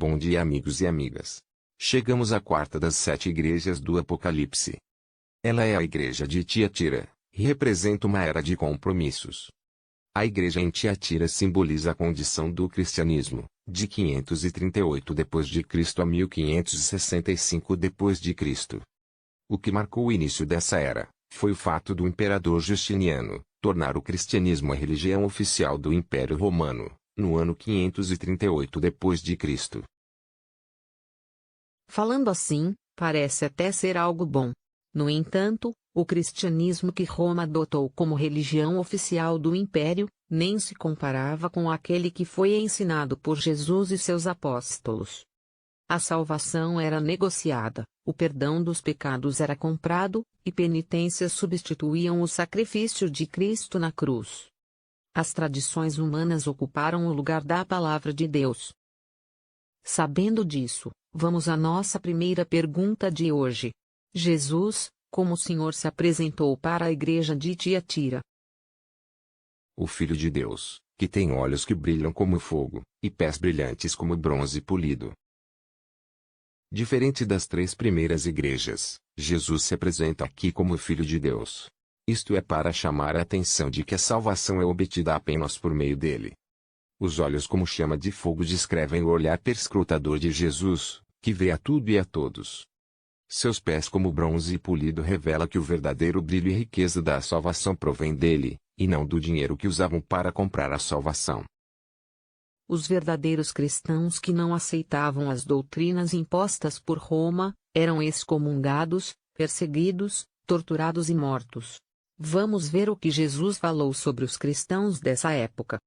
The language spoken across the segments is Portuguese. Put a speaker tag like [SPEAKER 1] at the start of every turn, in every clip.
[SPEAKER 1] Bom dia, amigos e amigas. Chegamos à quarta das 7 igrejas do Apocalipse. Ela é a igreja de Tiatira, e representa uma era de compromissos. A igreja em Tiatira simboliza a condição do cristianismo, de 538 d.C. a 1565 d.C. O que marcou o início dessa era, foi o fato do imperador Justiniano tornar o cristianismo a religião oficial do Império Romano, no ano 538 d.C.
[SPEAKER 2] Falando assim, parece até ser algo bom. No entanto, o cristianismo que Roma adotou como religião oficial do Império, nem se comparava com aquele que foi ensinado por Jesus e seus apóstolos. A salvação era negociada, o perdão dos pecados era comprado, e penitências substituíam o sacrifício de Cristo na cruz. As tradições humanas ocuparam o lugar da palavra de Deus. Sabendo disso, vamos à nossa primeira pergunta de hoje. Jesus, como o Senhor se apresentou para a igreja de Tiatira?
[SPEAKER 1] O Filho de Deus, que tem olhos que brilham como fogo, e pés brilhantes como bronze polido. Diferente das 3 primeiras igrejas, Jesus se apresenta aqui como o Filho de Deus. Isto é para chamar a atenção de que a salvação é obtida apenas por meio dele. Os olhos como chama de fogo descrevem o olhar perscrutador de Jesus, que vê a tudo e a todos. Seus pés como bronze polido revela que o verdadeiro brilho e riqueza da salvação provém dele, e não do dinheiro que usavam para comprar a salvação.
[SPEAKER 2] Os verdadeiros cristãos que não aceitavam as doutrinas impostas por Roma, eram excomungados, perseguidos, torturados e mortos. Vamos ver o que Jesus falou sobre os cristãos dessa época.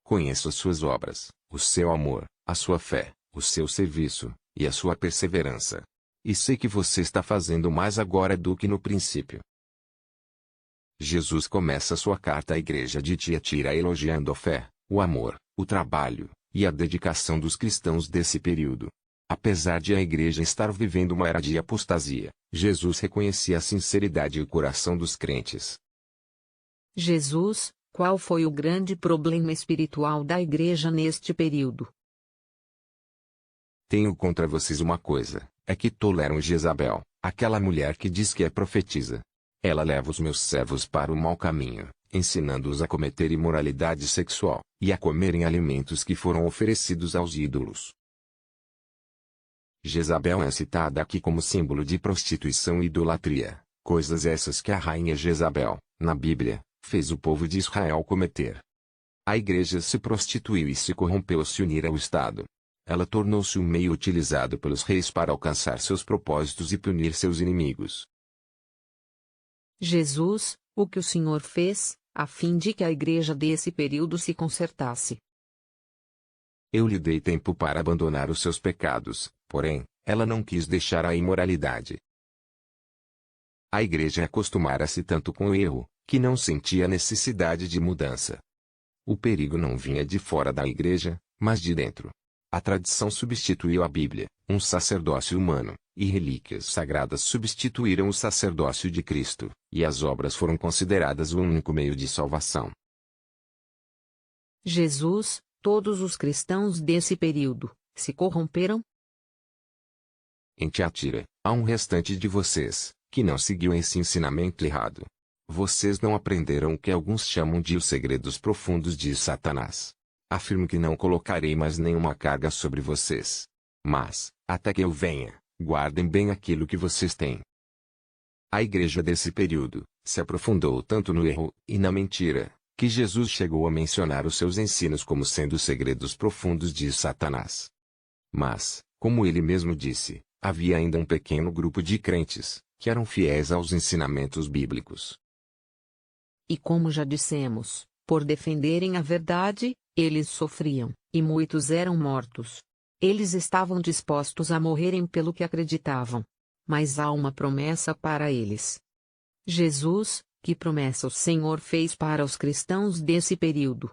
[SPEAKER 1] Conheço as suas obras, o seu amor, a sua fé, o seu serviço, e a sua perseverança. E sei que você está fazendo mais agora do que no princípio. Jesus começa sua carta à igreja de Tiatira elogiando a fé, o amor, o trabalho, e a dedicação dos cristãos desse período. Apesar de a igreja estar vivendo uma era de apostasia, Jesus reconhecia a sinceridade e o coração dos crentes.
[SPEAKER 2] Jesus, qual foi o grande problema espiritual da igreja neste período?
[SPEAKER 1] Tenho contra vocês uma coisa, é que toleram Jezabel, aquela mulher que diz que é profetisa. Ela leva os meus servos para o mau caminho, ensinando-os a cometer imoralidade sexual, e a comerem alimentos que foram oferecidos aos ídolos. Jezabel é citada aqui como símbolo de prostituição e idolatria, coisas essas que a rainha Jezabel, na Bíblia, fez o povo de Israel cometer. A igreja se prostituiu e se corrompeu ao se unir ao Estado. Ela tornou-se um meio utilizado pelos reis para alcançar seus propósitos e punir seus inimigos.
[SPEAKER 2] Jesus, o que o Senhor fez, a fim de que a igreja desse período se consertasse?
[SPEAKER 1] Eu lhe dei tempo para abandonar os seus pecados, porém, ela não quis deixar a imoralidade. A igreja acostumara-se tanto com o erro, que não sentia necessidade de mudança. O perigo não vinha de fora da igreja, mas de dentro. A tradição substituiu a Bíblia, um sacerdócio humano, e relíquias sagradas substituíram o sacerdócio de Cristo, e as obras foram consideradas o único meio de salvação.
[SPEAKER 2] Jesus, todos os cristãos desse período, se corromperam?
[SPEAKER 1] Em Tiatira, há um restante de vocês, que não seguiu esse ensinamento errado. Vocês não aprenderam o que alguns chamam de os segredos profundos de Satanás. Afirmo que não colocarei mais nenhuma carga sobre vocês. Mas, até que eu venha, guardem bem aquilo que vocês têm. A igreja desse período, se aprofundou tanto no erro, e na mentira, que Jesus chegou a mencionar os seus ensinos como sendo os segredos profundos de Satanás. Mas, como ele mesmo disse, havia ainda um pequeno grupo de crentes, que eram fiéis aos ensinamentos bíblicos.
[SPEAKER 2] E como já dissemos, por defenderem a verdade, eles sofriam, e muitos eram mortos. Eles estavam dispostos a morrerem pelo que acreditavam. Mas há uma promessa para eles. Jesus, que promessa o Senhor fez para os cristãos desse período?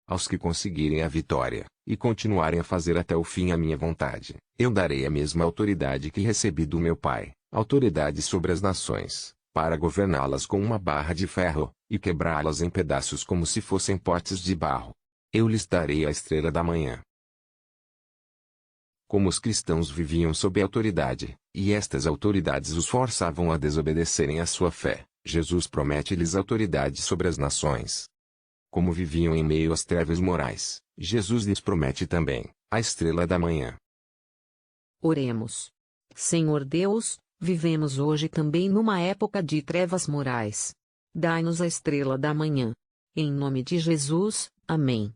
[SPEAKER 1] Aos que conseguirem a vitória, e continuarem a fazer até o fim a minha vontade, eu darei a mesma autoridade que recebi do meu Pai, autoridade sobre as nações, para governá-las com uma barra de ferro, e quebrá-las em pedaços como se fossem potes de barro. Eu lhes darei a estrela da manhã. Como os cristãos viviam sob autoridade, e estas autoridades os forçavam a desobedecerem à sua fé, Jesus promete-lhes autoridade sobre as nações. Como viviam em meio às trevas morais, Jesus lhes promete também a estrela da manhã.
[SPEAKER 2] Oremos. Senhor Deus, vivemos hoje também numa época de trevas morais. Dai-nos a estrela da manhã. Em nome de Jesus, amém.